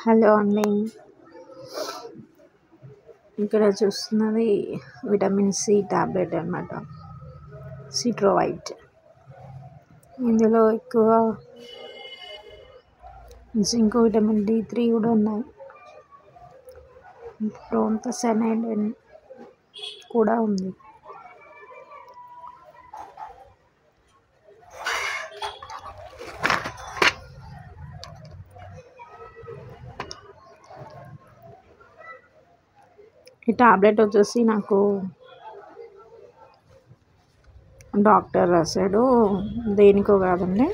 Hello అండి. ఇక్కడ చూస్తున్నది విటమిన్ సి టాబ్లెట్ అనమాట. సిట్రోవైట్. ఇందులో ఎక్కువ జింక్, విటమిన్ D3 కూడా ఉన్నాయి. ప్రోంతసైనైడ్ కూడా ఉంది. ఈ టాబ్లెట్ వచ్చేసి నాకు డాక్టర్ రాశాడు. దేనికో కాదండి,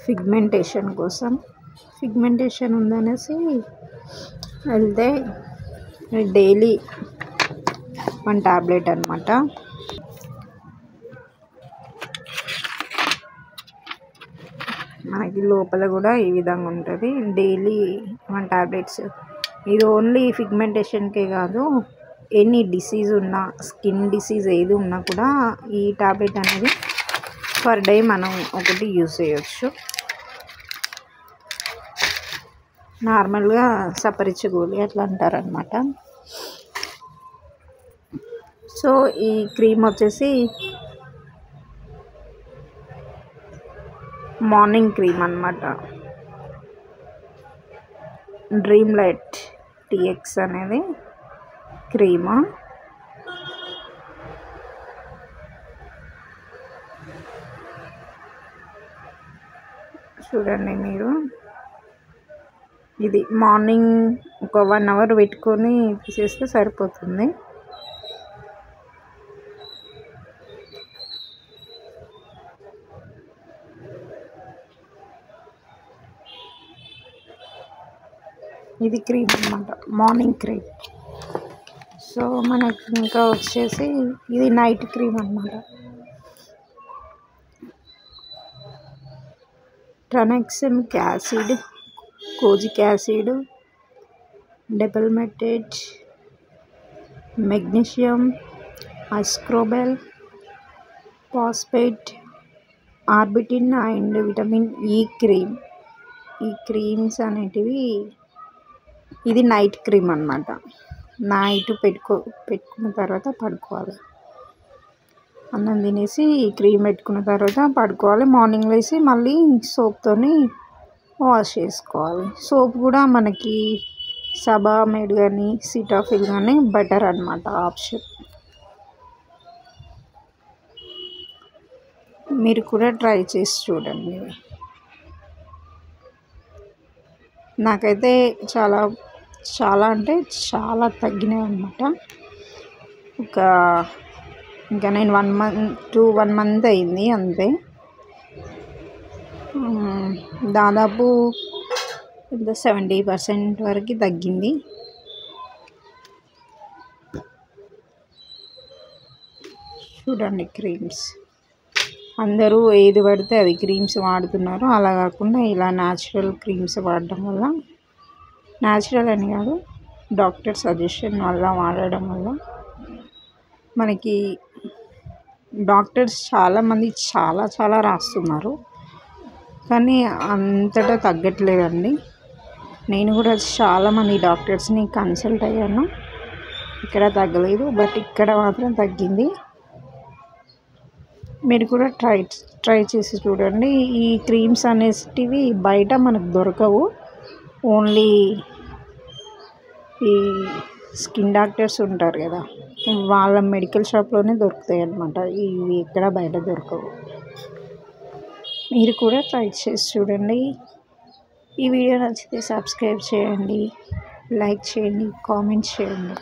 పిగ్మెంటేషన్ కోసం. పిగ్మెంటేషన్ ఉందనేసి వెళ్తే డైలీ 1 టాబ్లెట్ అనమాట. మనకి లోపల కూడా ఈ విధంగా ఉంటుంది. Daily 1 tablets. ఇది ఓన్లీ పిగ్మెంటేషన్కే కాదు, ఎనీ డిసీజ్ ఉన్నా, స్కిన్ డిసీజ్ ఏది ఉన్నా కూడా ఈ టాబ్లెట్ అనేది పర్ డే మనం ఒకటి యూజ్ చేయొచ్చు. నార్మల్గా సపరిచ్చ గోళీ అట్లా అంటారనమాట. సో ఈ క్రీమ్ వచ్చేసి మార్నింగ్ క్రీమ్ అనమాట. డ్రీమ్ లైట్ TX అనేది క్రీము. చూడండి మీరు, ఇది మార్నింగ్ ఒక 1 అవర్ పెట్టుకొని తీసేస్తే సరిపోతుంది. ఇది క్రీమ్ అన్నమాట, మార్నింగ్ క్రీమ్. సో మనకి ఇంకా వచ్చేసి ఇది నైట్ క్రీమ్ అన్నమాట. Tranexamic acid, kojic acid, dipalmitate, magnesium, ascorbyl, phosphate, arbutin and vitamin E cream. ఈ క్రీమ్స్ అనేటివి, ఇది నైట్ క్రీమ్ అన్నమాట. నైట్ పెట్టుకున్న తర్వాత పడుకోవాలి. అన్నం తినేసి ఈ క్రీమ్ పెట్టుకున్న తర్వాత పడుకోవాలి. మార్నింగ్ లేసి మళ్ళీ సోప్తోని వాష్ చేసుకోవాలి. సోప్ కూడా మనకి సబామేడ్ కానీ సిటాఫిల్ కానీ బెటర్ అన్నమాట ఆప్షన్. మీరు కూడా ట్రై చేసి చూడండి. నాకైతే చాలా అంటే చాలా తగ్గినాయి అన్నమాట. ఇంకా నేను 1 మంత్ అయింది అంతే. దాదాపు 70% వరకు తగ్గింది. చూడండి క్రీమ్స్, అందరూ ఏది పడితే అది క్రీమ్స్ వాడుతున్నారు. అలా కాకుండా ఇలా న్యాచురల్ క్రీమ్స్ వాడడం వల్ల, న్యాచురల్ అని కాదు, డాక్టర్ సజెషన్ వల్ల వాడడం వల్ల మనకి డాక్టర్స్ చాలామంది చాలా రాస్తున్నారు, కానీ అంతటా తగ్గట్లేదండి. నేను కూడా చాలామంది డాక్టర్స్ని కన్సల్ట్ అయ్యాను, ఇక్కడ తగ్గలేదు, బట్ ఇక్కడ మాత్రం తగ్గింది. మీరు కూడా ట్రై చేసి చూడండి. ఈ క్రీమ్స్ అనేటివి బయట మనకు దొరకవు. ఓన్లీ ఈ స్కిన్ డాక్టర్స్ ఉంటారు కదా, వాళ్ళ మెడికల్ షాప్లోనే దొరుకుతాయి అన్నమాట. ఇవి ఎక్కడ బయట దొరకవు. మీరు కూడా ట్రై చేసి చూడండి. ఈ వీడియో నచ్చితే సబ్స్క్రైబ్ చేయండి, లైక్ చేయండి, కామెంట్ చేయండి.